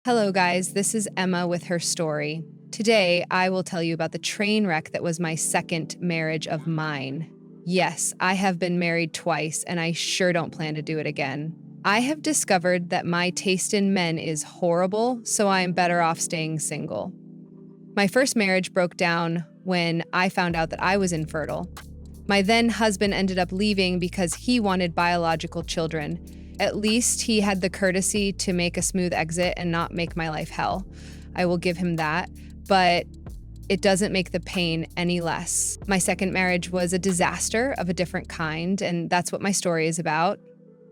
Hello, guys. This is Emma with her story. Today, I will tell you about the train wreck that was my second marriage of mine. Yes, I have been married twice, and I sure don't plan to do it again. I have discovered that my taste in men is horrible, so I am better off staying single. My first marriage broke down when I found out that I was infertile. My then husband ended up leaving because he wanted biological children. At least he had the courtesy to make a smooth exit and not make my life hell. I will give him that, but it doesn't make the pain any less. My second marriage was a disaster of a different kind, and that's what my story is about.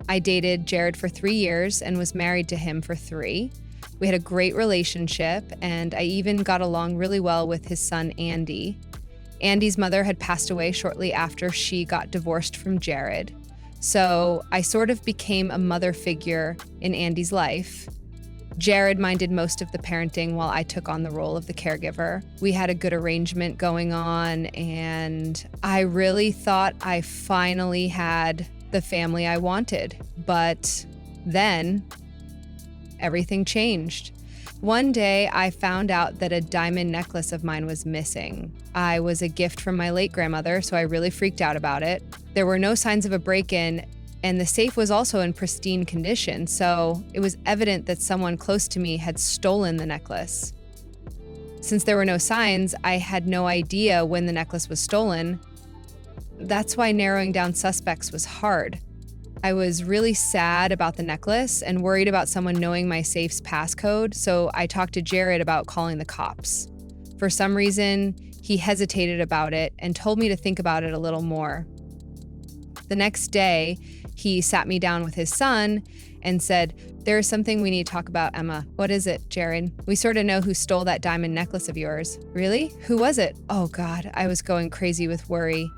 I dated Jared for 3 years and was married to him for 3. We had a great relationship, and I even got along really well with his son, Andy. Andy's mother had passed away shortly after she got divorced from Jared. So I sort of became a mother figure in Andy's life. Jared minded most of the parenting while I took on the role of the caregiver. We had a good arrangement going on, and I really thought I finally had the family I wanted. But then everything changed. One day, I found out that a diamond necklace of mine was missing. I was a gift from my late grandmother, so I really freaked out about it. There were no signs of a break-in, and the safe was also in pristine condition, so it was evident that someone close to me had stolen the necklace. Since there were no signs, I had no idea when the necklace was stolen. That's why narrowing down suspects was hard. I was really sad about the necklace and worried about someone knowing my safe's passcode, so I talked to Jared about calling the cops. For some reason, he hesitated about it and told me to think about it a little more. The next day, he sat me down with his son and said, "There is something we need to talk about, Emma." "What is it, Jared?" "We sort of know who stole that diamond necklace of yours." "Really? Who was it?" Oh God, I was going crazy with worry.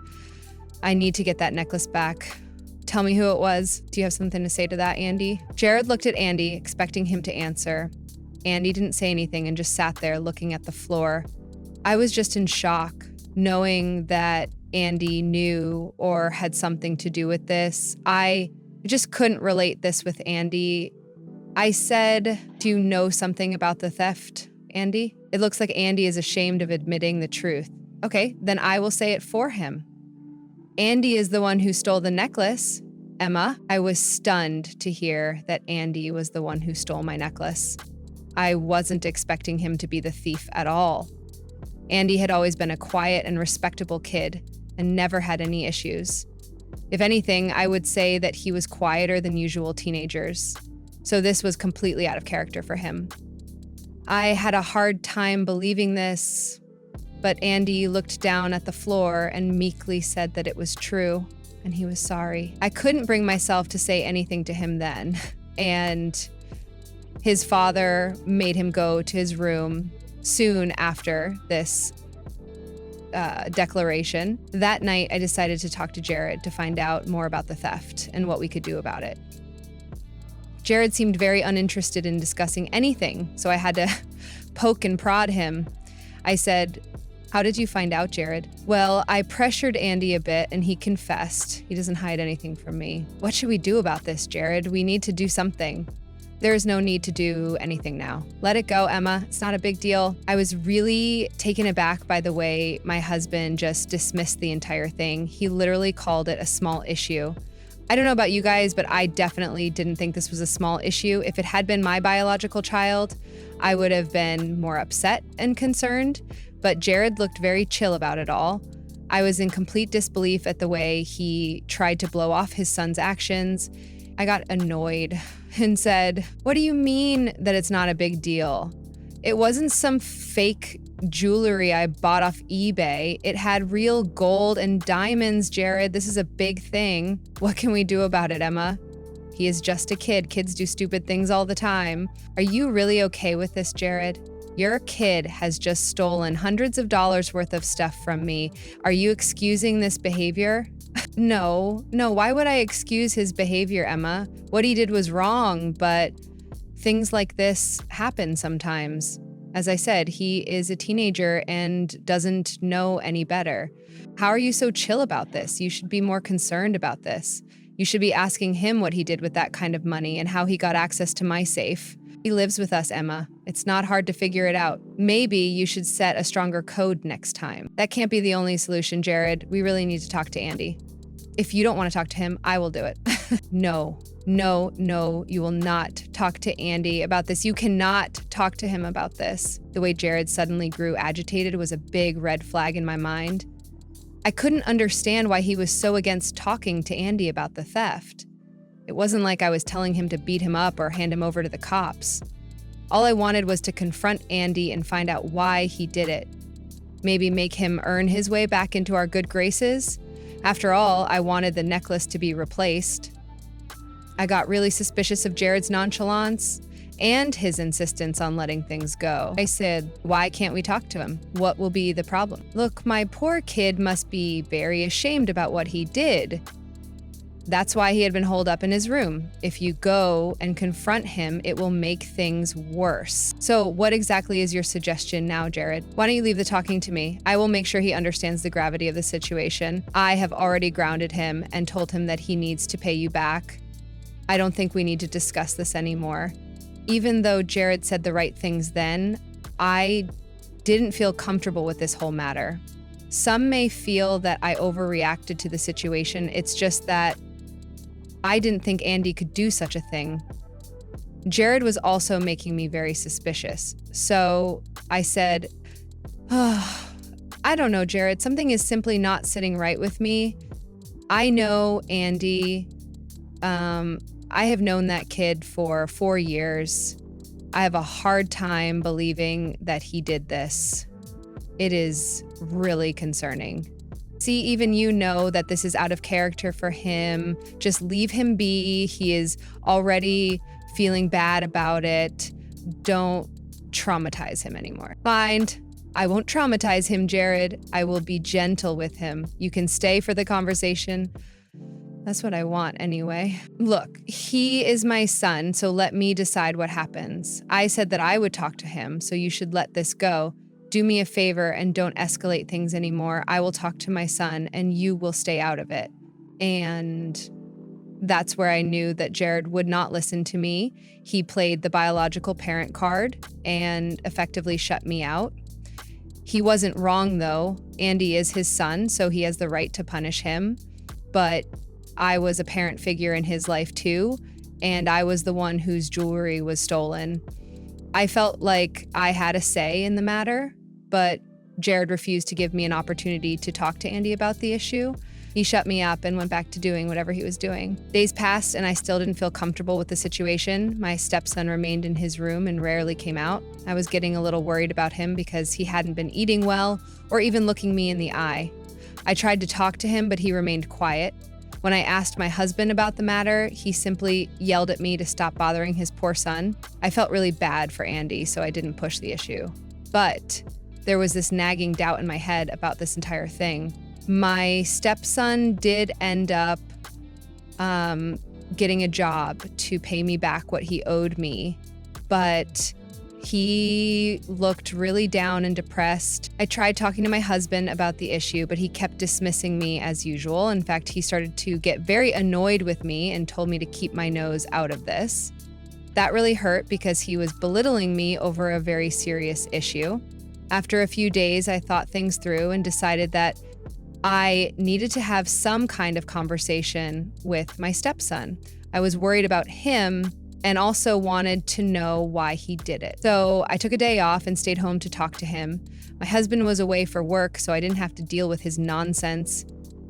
"I need to get that necklace back." "Tell me who it was." "Do you have something to say to that, Andy?" Jared looked at Andy, expecting him to answer. Andy didn't say anything and just sat there looking at the floor. I was just in shock, knowing that Andy knew or had something to do with this. I just couldn't relate this with Andy. I said, "Do you know something about the theft, Andy?" It looks like Andy is ashamed of admitting the truth. "Okay, then I will say it for him. Andy is the one who stole the necklace, Emma." I was stunned to hear that Andy was the one who stole my necklace. I wasn't expecting him to be the thief at all. Andy had always been a quiet and respectable kid and never had any issues. If anything, I would say that he was quieter than usual teenagers. So this was completely out of character for him. I had a hard time believing this, but Andy looked down at the floor and meekly said that it was true, and he was sorry. I couldn't bring myself to say anything to him then, and his father made him go to his room soon after this declaration. That night, I decided to talk to Jared to find out more about the theft and what we could do about it. Jared seemed very uninterested in discussing anything, so I had to poke and prod him. I said, "How did you find out, Jared?" "Well, I pressured Andy a bit and he confessed. He doesn't hide anything from me." "What should we do about this, Jared? We need to do something." "There is no need to do anything now. Let it go, Emma. It's not a big deal." I was really taken aback by the way my husband just dismissed the entire thing. He literally called it a small issue. I don't know about you guys, but I definitely didn't think this was a small issue. If it had been my biological child, I would have been more upset and concerned, but Jared looked very chill about it all. I was in complete disbelief at the way he tried to blow off his son's actions. I got annoyed and said, "What do you mean that it's not a big deal? It wasn't some fake jewelry I bought off eBay. It had real gold and diamonds, Jared. This is a big thing. What can we do about it, Emma? He is just a kid. Kids do stupid things all the time. Are you really okay with this, Jared? Your kid has just stolen hundreds of dollars worth of stuff from me. Are you excusing this behavior?" No, why would I excuse his behavior, Emma? What he did was wrong, but things like this happen sometimes. As I said, he is a teenager and doesn't know any better. How are you so chill about this? You should be more concerned about this. You should be asking him what he did with that kind of money and how he got access to my safe. He lives with us, Emma. It's not hard to figure it out. Maybe you should set a stronger code next time. That can't be the only solution, Jared. We really need to talk to Andy. If you don't want to talk to him, I will do it. No, you will not talk to Andy about this. You cannot talk to him about this. The way Jared suddenly grew agitated was a big red flag in my mind. I couldn't understand why he was so against talking to Andy about the theft. It wasn't like I was telling him to beat him up or hand him over to the cops. All I wanted was to confront Andy and find out why he did it. Maybe make him earn his way back into our good graces. After all, I wanted the necklace to be replaced. I got really suspicious of Jared's nonchalance and his insistence on letting things go. I said, why can't we talk to him? What will be the problem? Look, my poor kid must be very ashamed about what he did. That's why he had been holed up in his room. If you go and confront him, it will make things worse. So what exactly is your suggestion now, Jared? Why don't you leave the talking to me? I will make sure he understands the gravity of the situation. I have already grounded him and told him that he needs to pay you back. I don't think we need to discuss this anymore. Even though Jared said the right things then, I didn't feel comfortable with this whole matter. Some may feel that I overreacted to the situation. It's just that I didn't think Andy could do such a thing. Jared was also making me very suspicious. So I said, I don't know, Jared. Something is simply not sitting right with me. I know Andy. I have known that kid for 4 years. I have a hard time believing that he did this. It is really concerning. See, even you know that this is out of character for him. Just leave him be. He is already feeling bad about it. Don't traumatize him anymore. Fine. I won't traumatize him, Jared. I will be gentle with him. You can stay for the conversation. That's what I want anyway. Look, he is my son, so let me decide what happens. I said that I would talk to him, so you should let this go. Do me a favor and don't escalate things anymore. I will talk to my son and you will stay out of it. And that's where I knew that Jared would not listen to me. He played the biological parent card and effectively shut me out. He wasn't wrong though. Andy is his son, so he has the right to punish him. But I was a parent figure in his life too, and I was the one whose jewelry was stolen. I felt like I had a say in the matter, but Jared refused to give me an opportunity to talk to Andy about the issue. He shut me up and went back to doing whatever he was doing. Days passed and I still didn't feel comfortable with the situation. My stepson remained in his room and rarely came out. I was getting a little worried about him because he hadn't been eating well or even looking me in the eye. I tried to talk to him, but he remained quiet. When I asked my husband about the matter, he simply yelled at me to stop bothering his poor son. I felt really bad for Andy, so I didn't push the issue. But there was this nagging doubt in my head about this entire thing. My stepson did end up getting a job to pay me back what he owed me, but he looked really down and depressed. I tried talking to my husband about the issue, but he kept dismissing me as usual. In fact, he started to get very annoyed with me and told me to keep my nose out of this. That really hurt because he was belittling me over a very serious issue. After a few days, I thought things through and decided that I needed to have some kind of conversation with my stepson. I was worried about him and also wanted to know why he did it. So I took a day off and stayed home to talk to him. My husband was away for work, so I didn't have to deal with his nonsense.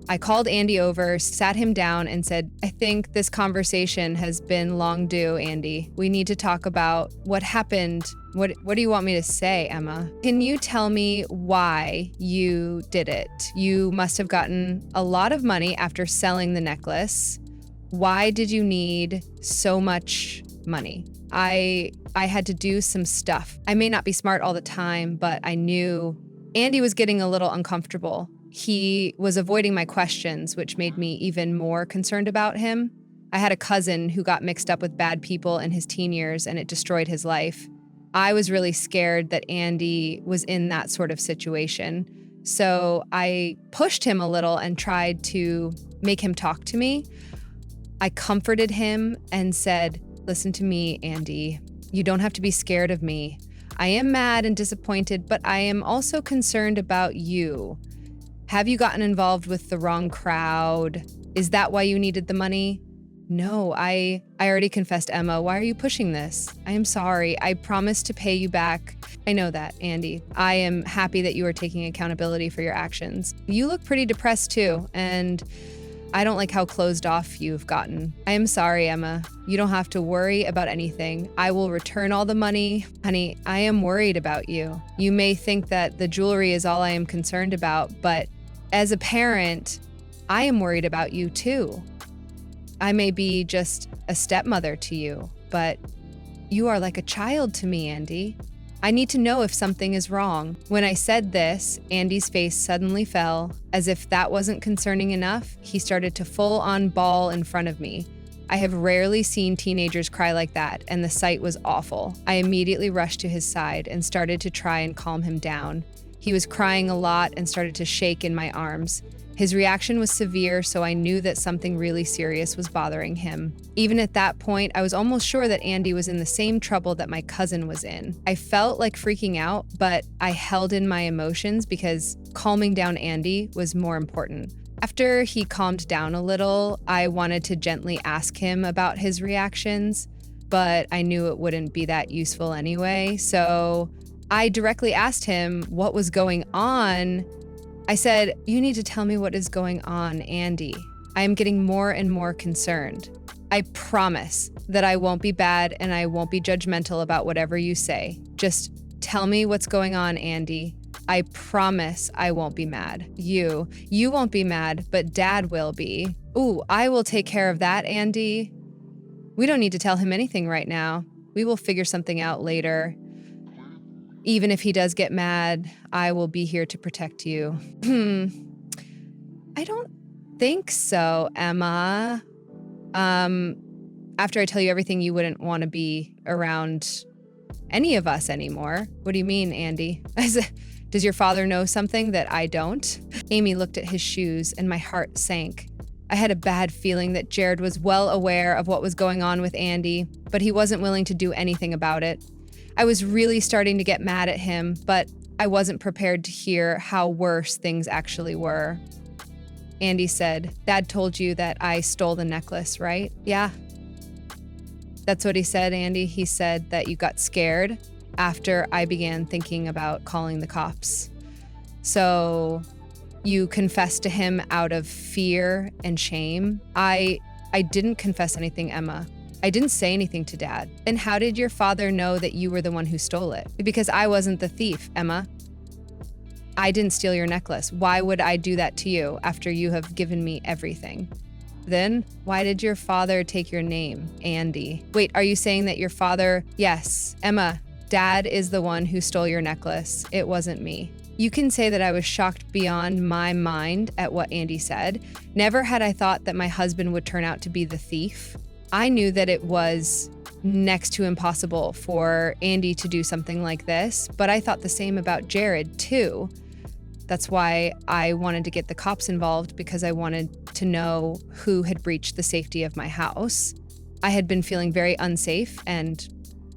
I called Andy over, sat him down, and said, I think this conversation has been long due, Andy. We need to talk about what happened. What do you want me to say, Emma? Can you tell me why you did it? You must have gotten a lot of money after selling the necklace. Why did you need so much money? I had to do some stuff. I may not be smart all the time, but I knew Andy was getting a little uncomfortable. He was avoiding my questions, which made me even more concerned about him. I had a cousin who got mixed up with bad people in his teen years, and it destroyed his life. I was really scared that Andy was in that sort of situation. So I pushed him a little and tried to make him talk to me. I comforted him and said, "Listen to me, Andy. You don't have to be scared of me. I am mad and disappointed, but I am also concerned about you. Have you gotten involved with the wrong crowd? Is that why you needed the money?" "No, I already confessed, Emma. Why are you pushing this? I am sorry. I promised to pay you back." "I know that, Andy. I am happy that you are taking accountability for your actions. You look pretty depressed too, and I don't like how closed off you've gotten. I am sorry, Emma. You don't have to worry about anything. I will return all the money. Honey, I am worried about you. You may think that the jewelry is all I am concerned about, but as a parent, I am worried about you too. I may be just a stepmother to you, but you are like a child to me, Andy. I need to know if something is wrong." When I said this, Andy's face suddenly fell. As if that wasn't concerning enough, he started to full-on bawl in front of me. I have rarely seen teenagers cry like that, and the sight was awful. I immediately rushed to his side and started to try and calm him down. He was crying a lot and started to shake in my arms. His reaction was severe, so I knew that something really serious was bothering him. Even at that point, I was almost sure that Andy was in the same trouble that my cousin was in. I felt like freaking out, but I held in my emotions because calming down Andy was more important. After he calmed down a little, I wanted to gently ask him about his reactions, but I knew it wouldn't be that useful anyway, so I directly asked him what was going on. I said, "You need to tell me what is going on, Andy. I am getting more and more concerned. I promise that I won't be bad and I won't be judgmental about whatever you say. Just tell me what's going on, Andy. I promise I won't be mad. You won't be mad, but Dad will be. Ooh, I will take care of that, Andy. We don't need to tell him anything right now. We will figure something out later. Even if he does get mad, I will be here to protect you." I don't think so, Emma. After I tell you everything, you wouldn't want to be around any of us anymore. What do you mean, Andy? Does your father know something that I don't? Amy looked at his shoes and my heart sank. I had a bad feeling that Jared was well aware of what was going on with Andy, but he wasn't willing to do anything about it. I was really starting to get mad at him, but I wasn't prepared to hear how worse things actually were. Andy said, "Dad told you that I stole the necklace, right?" "Yeah." That's what he said, Andy. He said that you got scared after I began thinking about calling the cops. So you confessed to him out of fear and shame. I didn't confess anything, Emma. I didn't say anything to Dad. And how did your father know that you were the one who stole it? Because I wasn't the thief, Emma. I didn't steal your necklace. Why would I do that to you after you have given me everything? Then, why did your father take your name, Andy? Wait, are you saying that your father... Yes, Emma, Dad is the one who stole your necklace. It wasn't me. You can say that I was shocked beyond my mind at what Andy said. Never had I thought that my husband would turn out to be the thief. I knew that it was next to impossible for Andy to do something like this, but I thought the same about Jared too. That's why I wanted to get the cops involved, because I wanted to know who had breached the safety of my house. I had been feeling very unsafe and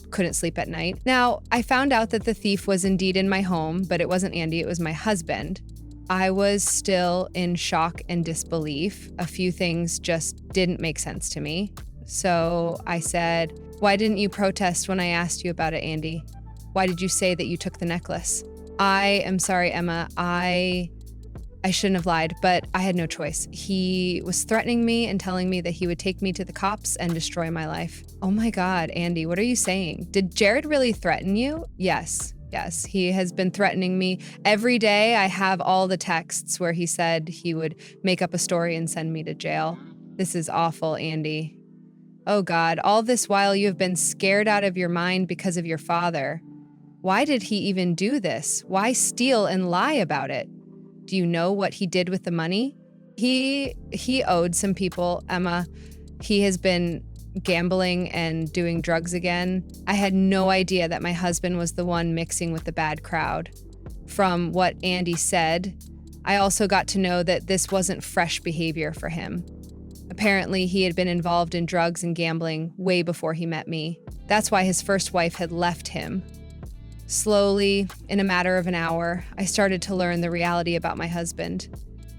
couldn't sleep at night. Now, I found out that the thief was indeed in my home, but it wasn't Andy, it was my husband. I was still in shock and disbelief. A few things just didn't make sense to me. So I said, "Why didn't you protest when I asked you about it, Andy? Why did you say that you took the necklace?" "I am sorry, Emma. I shouldn't have lied, but I had no choice. He was threatening me and telling me that he would take me to the cops and destroy my life." "Oh my God, Andy, what are you saying? Did Jared really threaten you?" Yes, he has been threatening me. Every day I have all the texts where he said he would make up a story and send me to jail. This is awful, Andy. Oh God, all this while you have been scared out of your mind because of your father. Why did he even do this? Why steal and lie about it? Do you know what he did with the money? He owed some people, Emma. He has been gambling and doing drugs again. I had no idea that my husband was the one mixing with the bad crowd. From what Andy said, I also got to know that this wasn't fresh behavior for him. Apparently, he had been involved in drugs and gambling way before he met me. That's why his first wife had left him. Slowly, in a matter of an hour, I started to learn the reality about my husband.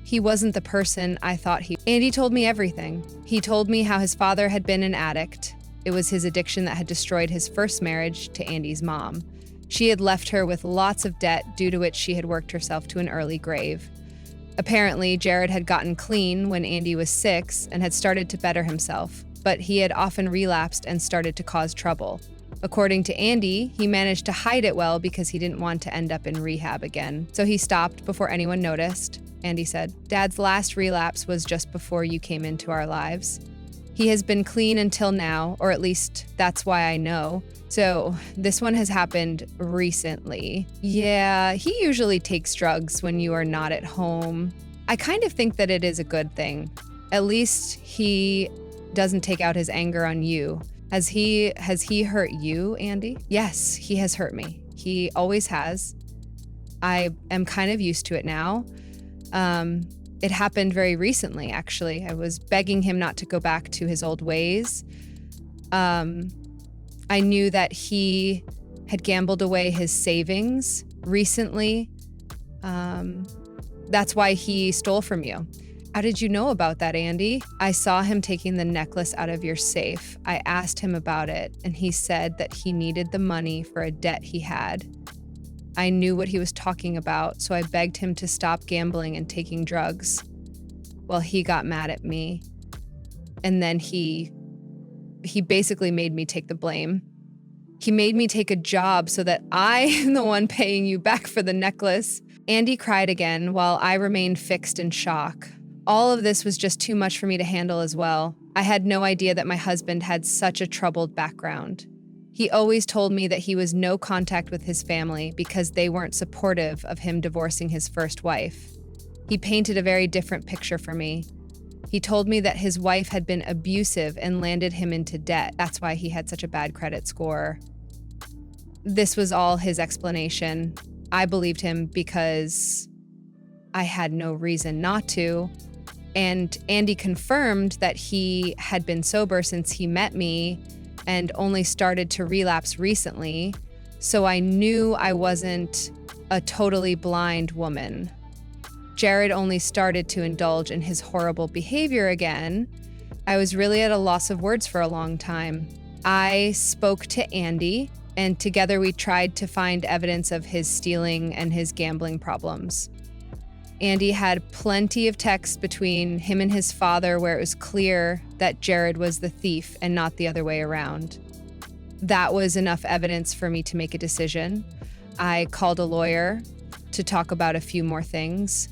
He wasn't the person I thought he was. Andy told me everything. He told me how his father had been an addict. It was his addiction that had destroyed his first marriage to Andy's mom. She had left her with lots of debt, due to which she had worked herself to an early grave. Apparently, Jared had gotten clean when Andy was 6 and had started to better himself, but he had often relapsed and started to cause trouble. According to Andy, he managed to hide it well because he didn't want to end up in rehab again. So he stopped before anyone noticed. Andy said, "Dad's last relapse was just before you came into our lives. He has been clean until now, or at least that's why I know. So this one has happened recently. Yeah, he usually takes drugs when you are not at home. I kind of think that it is a good thing. At least he doesn't take out his anger on you. Has he hurt you, Andy?" "Yes, he has hurt me. He always has. I am kind of used to it now. It happened very recently, actually. I was begging him not to go back to his old ways. I knew that he had gambled away his savings recently. That's why he stole from you." "How did you know about that, Andy?" "I saw him taking the necklace out of your safe. I asked him about it, and he said that he needed the money for a debt he had. I knew what he was talking about, so I begged him to stop gambling and taking drugs. Well, he got mad at me, and then he basically made me take the blame. He made me take a job so that I am the one paying you back for the necklace." Andy cried again while I remained fixed in shock. All of this was just too much for me to handle as well. I had no idea that my husband had such a troubled background. He always told me that he was no contact with his family because they weren't supportive of him divorcing his first wife. He painted a very different picture for me. He told me that his wife had been abusive and landed him into debt. That's why he had such a bad credit score. This was all his explanation. I believed him because I had no reason not to. And Andy confirmed that he had been sober since he met me and only started to relapse recently. So I knew I wasn't a totally blind woman. Jared only started to indulge in his horrible behavior again. I was really at a loss of words for a long time. I spoke to Andy, and together we tried to find evidence of his stealing and his gambling problems. Andy had plenty of texts between him and his father where it was clear that Jared was the thief and not the other way around. That was enough evidence for me to make a decision. I called a lawyer to talk about a few more things.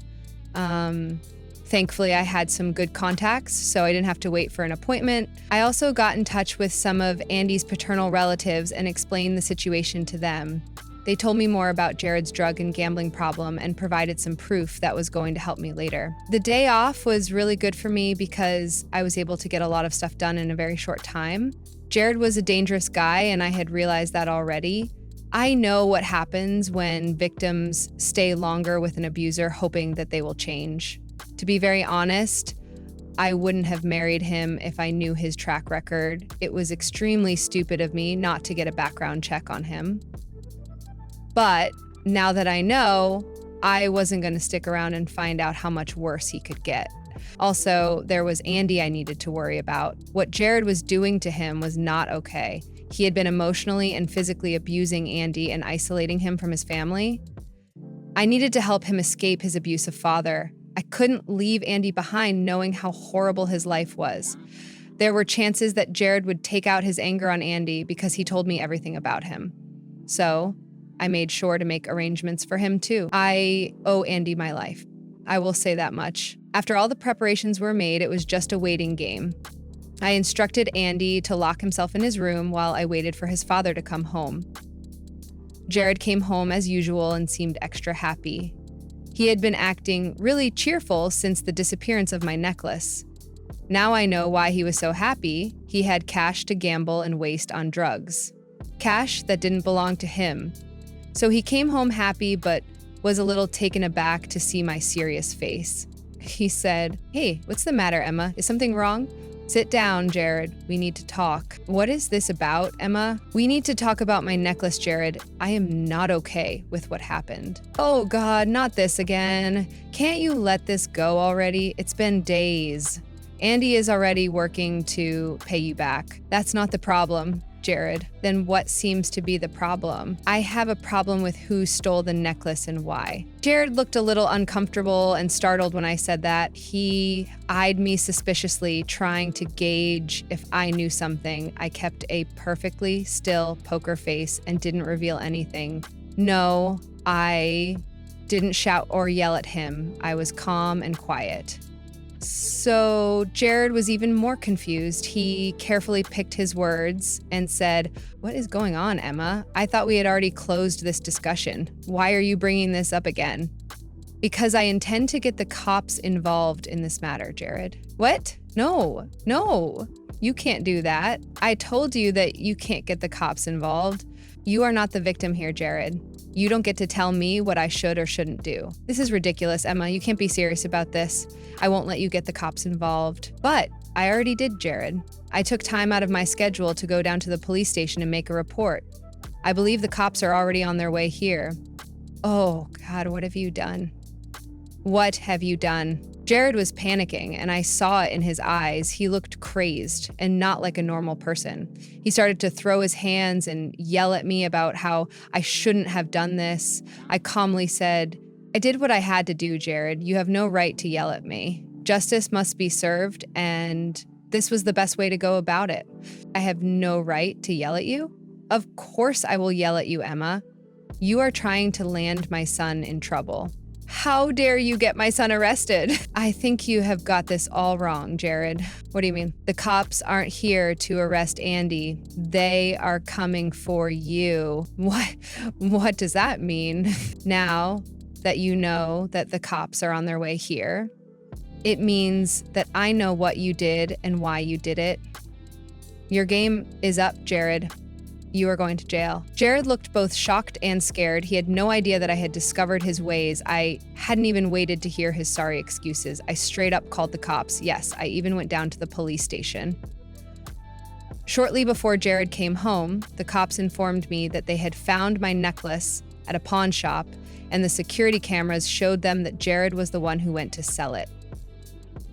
Thankfully, I had some good contacts, so I didn't have to wait for an appointment. I also got in touch with some of Andy's paternal relatives and explained the situation to them. They told me more about Jared's drug and gambling problem and provided some proof that was going to help me later. The day off was really good for me because I was able to get a lot of stuff done in a very short time. Jared was a dangerous guy, and I had realized that already. I know what happens when victims stay longer with an abuser hoping that they will change. To be very honest, I wouldn't have married him if I knew his track record. It was extremely stupid of me not to get a background check on him. But now that I know, I wasn't going to stick around and find out how much worse he could get. Also, there was Andy I needed to worry about. What Jared was doing to him was not okay. He had been emotionally and physically abusing Andy and isolating him from his family. I needed to help him escape his abusive father. I couldn't leave Andy behind knowing how horrible his life was. There were chances that Jared would take out his anger on Andy because he told me everything about him. So I made sure to make arrangements for him too. I owe Andy my life. I will say that much. After all the preparations were made, it was just a waiting game. I instructed Andy to lock himself in his room while I waited for his father to come home. Jared came home as usual and seemed extra happy. He had been acting really cheerful since the disappearance of my necklace. Now I know why he was so happy. He had cash to gamble and waste on drugs. Cash that didn't belong to him. So he came home happy, but was a little taken aback to see my serious face. He said, "Hey, what's the matter, Emma? Is something wrong?" "Sit down, Jared. We need to talk." "What is this about, Emma?" "We need to talk about my necklace, Jared. I am not okay with what happened." "Oh God, not this again. Can't you let this go already? It's been days. Andy is already working to pay you back." "That's not the problem, Jared." "Then what seems to be the problem?" "I have a problem with who stole the necklace and why." Jared looked a little uncomfortable and startled when I said that. He eyed me suspiciously, trying to gauge if I knew something. I kept a perfectly still poker face and didn't reveal anything. No, I didn't shout or yell at him. I was calm and quiet. So Jared was even more confused. He carefully picked his words and said, "What is going on, Emma? I thought we had already closed this discussion. Why are you bringing this up again?" "Because I intend to get the cops involved in this matter, Jared." "What? No, you can't do that. I told you that you can't get the cops involved. You are not the victim here, Jared. You don't get to tell me what I should or shouldn't do." "This is ridiculous, Emma. You can't be serious about this. I won't let you get the cops involved." "But I already did, Jared. I took time out of my schedule to go down to the police station and make a report. I believe the cops are already on their way here." "Oh, God, what have you done?" "What have you done?" Jared was panicking, and I saw it in his eyes. He looked crazed and not like a normal person. He started to throw his hands and yell at me about how I shouldn't have done this. I calmly said, "I did what I had to do, Jared. You have no right to yell at me. Justice must be served, and this was the best way to go about it." "I have no right to yell at you?" "Of course I will yell at you, Emma. You are trying to land my son in trouble." "How dare you get my son arrested?" "I think you have got this all wrong, Jared." "What do you mean?" "The cops aren't here to arrest Andy. They are coming for you." What does that mean?" "Now that you know that the cops are on their way here, it means that I know what you did and why you did it. Your game is up, Jared. You are going to jail." Jared looked both shocked and scared. He had no idea that I had discovered his ways. I hadn't even waited to hear his sorry excuses. I straight up called the cops. Yes, I even went down to the police station. Shortly before Jared came home, the cops informed me that they had found my necklace at a pawn shop, and the security cameras showed them that Jared was the one who went to sell it.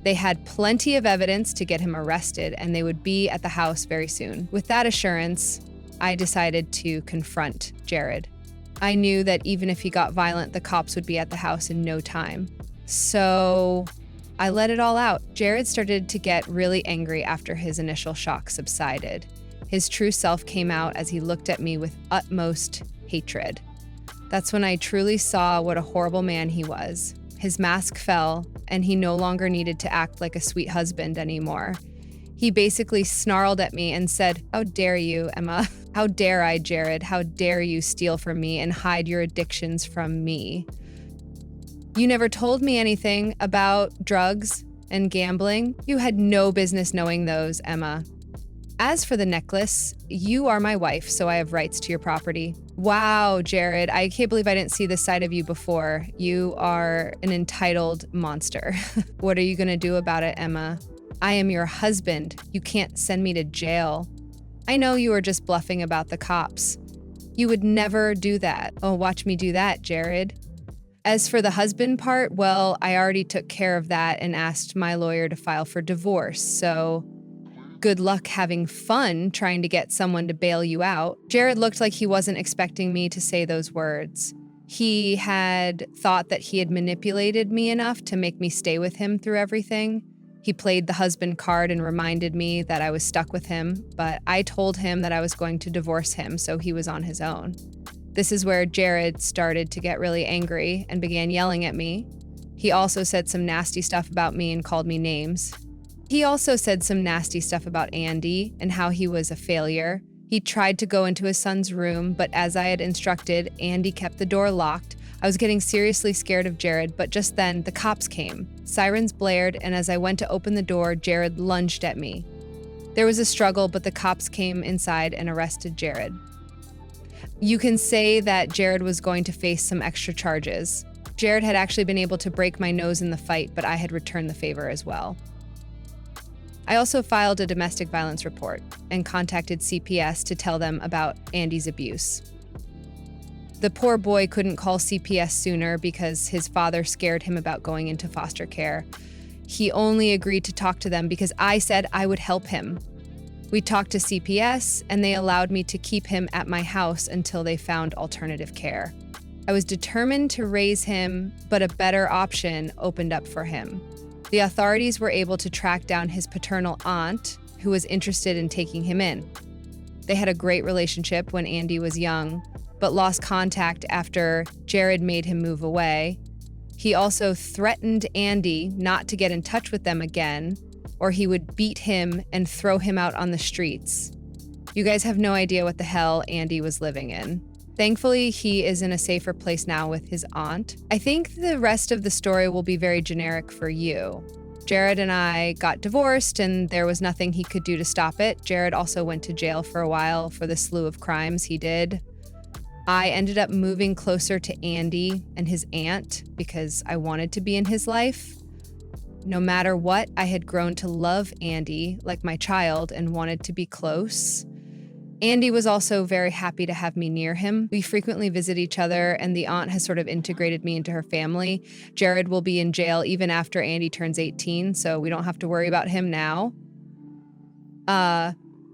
They had plenty of evidence to get him arrested, and they would be at the house very soon. With that assurance, I decided to confront Jared. I knew that even if he got violent, the cops would be at the house in no time. So I let it all out. Jared started to get really angry after his initial shock subsided. His true self came out as he looked at me with utmost hatred. That's when I truly saw what a horrible man he was. His mask fell, and he no longer needed to act like a sweet husband anymore. He basically snarled at me and said, "How dare you, Emma? How dare I, Jared? How dare you steal from me and hide your addictions from me? You never told me anything about drugs and gambling. You had no business knowing those, Emma. As for the necklace, you are my wife, so I have rights to your property." "Wow, Jared, I can't believe I didn't see this side of you before. You are an entitled monster." "What are you going to do about it, Emma? I am your husband. You can't send me to jail." "I know you are just bluffing about the cops. You would never do that." "Oh, watch me do that, Jared." As for the husband part, well, I already took care of that and asked my lawyer to file for divorce, so good luck having fun trying to get someone to bail you out. Jared looked like he wasn't expecting me to say those words. He had thought that he had manipulated me enough to make me stay with him through everything. He played the husband card and reminded me that I was stuck with him, but I told him that I was going to divorce him, so he was on his own. This is where Jared started to get really angry and began yelling at me. He also said some nasty stuff about me and called me names. He also said some nasty stuff about Andy and how he was a failure. He tried to go into his son's room, but as I had instructed, Andy kept the door locked. I was getting seriously scared of Jared, but just then, the cops came. Sirens blared, and as I went to open the door, Jared lunged at me. There was a struggle, but the cops came inside and arrested Jared. You can say that Jared was going to face some extra charges. Jared had actually been able to break my nose in the fight, but I had returned the favor as well. I also filed a domestic violence report and contacted CPS to tell them about Andy's abuse. The poor boy couldn't call CPS sooner because his father scared him about going into foster care. He only agreed to talk to them because I said I would help him. We talked to CPS, and they allowed me to keep him at my house until they found alternative care. I was determined to raise him, but a better option opened up for him. The authorities were able to track down his paternal aunt, who was interested in taking him in. They had a great relationship when Andy was young, but lost contact after Jared made him move away. He also threatened Andy not to get in touch with them again, or he would beat him and throw him out on the streets. You guys have no idea what the hell Andy was living in. Thankfully, he is in a safer place now with his aunt. I think the rest of the story will be very generic for you. Jared and I got divorced, and there was nothing he could do to stop it. Jared also went to jail for a while for the slew of crimes he did. I ended up moving closer to Andy and his aunt because I wanted to be in his life. No matter what, I had grown to love Andy like my child and wanted to be close. Andy was also very happy to have me near him. We frequently visit each other, and the aunt has sort of integrated me into her family. Jared will be in jail even after Andy turns 18, so we don't have to worry about him now.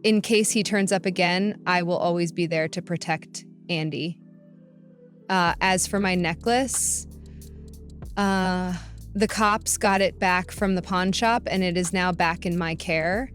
In case he turns up again, I will always be there to protect Andy. As for my necklace, the cops got it back from the pawn shop, and it is now back in my care.